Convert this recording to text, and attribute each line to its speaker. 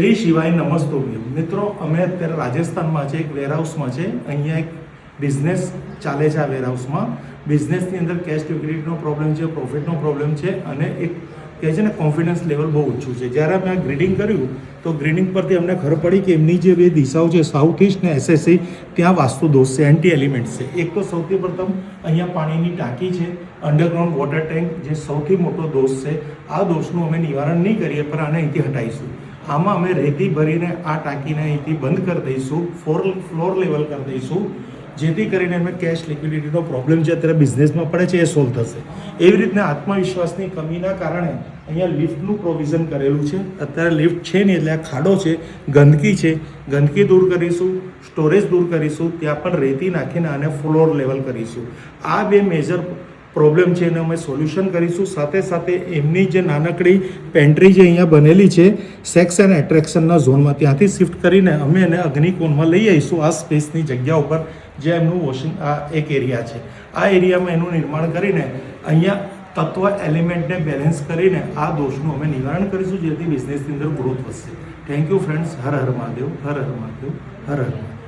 Speaker 1: શ્રી શિવાય નમસ્તોભ્યમ મિત્રો, અમે અત્યારે રાજસ્થાનમાં છે, એક વેરહાઉસમાં છે. અહીંયા એક બિઝનેસ ચાલે છે. આ વેરહાઉસમાં બિઝનેસની અંદર કેશ લિક્વિડિટીનો પ્રોબ્લેમ છે, પ્રોફિટનો પ્રોબ્લેમ છે અને એક કહે છે ને કોન્ફિડન્સ લેવલ બહુ ઓછું છે. જ્યારે અમે આ ગ્રીડિંગ કર્યું તો ગ્રીડિંગ પરથી અમને ખબર પડી કે એમની જે બે દિશાઓ છે, સાઉથ ઇસ્ટ ને એસએસસી, ત્યાં વાસ્તુ દોષ છે, એન્ટી એલિમેન્ટ્સ છે. એક તો સૌથી પ્રથમ અહીંયા પાણીની ટાંકી છે, અંડરગ્રાઉન્ડ વોટર ટેન્ક, જે સૌથી મોટો દોષ છે. આ દોષનું અમે નિવારણ નહીં કરીએ પણ આને અહીંથી હટાવીશું. આમાં અમે રેતી ભરીને આ ટાંકીને અહીંથી બંધ કરી દઈશું, ફ્લોર લેવલ કરી દઈશું, જેથી કરીને અમે કેશ લિક્વિડિટીનો પ્રોબ્લેમ જે અત્યારે બિઝનેસમાં પડે છે એ સોલ્વ થશે. એવી રીતના આત્મવિશ્વાસની કમીના કારણે અહીંયા લિફ્ટનું પ્રોવિઝન કરેલું છે. અત્યારે લિફ્ટ છે નહીં એટલે આ ખાડો છે, ગંદકી છે, ગંદકી દૂર કરીશું, સ્ટોરેજ દૂર કરીશું, ત્યાં પણ રેતી નાખીને આને ફ્લોર લેવલ કરીશું. આ બે મેજર પ્રોબ્લેમ છે એને અમે સોલ્યુશન કરીશું. સાથે સાથે એમની જે નાનકડી પેન્ટ્રી જે અહીંયા બનેલી છે સેક્સ એન્ડ એટ્રેક્શનના ઝોનમાં, ત્યાંથી શિફ્ટ કરીને અમે એને અગ્નિકોણમાં લઈ આવીશું આ સ્પેસની જગ્યા ઉપર, જે એમનું વોશિંગ આ એક એરિયા છે. આ એરિયામાં એનું નિર્માણ કરીને અહીંયા તત્વ એલિમેન્ટને બેલેન્સ કરીને આ દોષનું અમે નિવારણ કરીશું, જેથી બિઝનેસની અંદર ગ્રોથ વધશે. Thank you friends. Har Har Mahadev, Har Har Mahadev, Har Har Mahadev.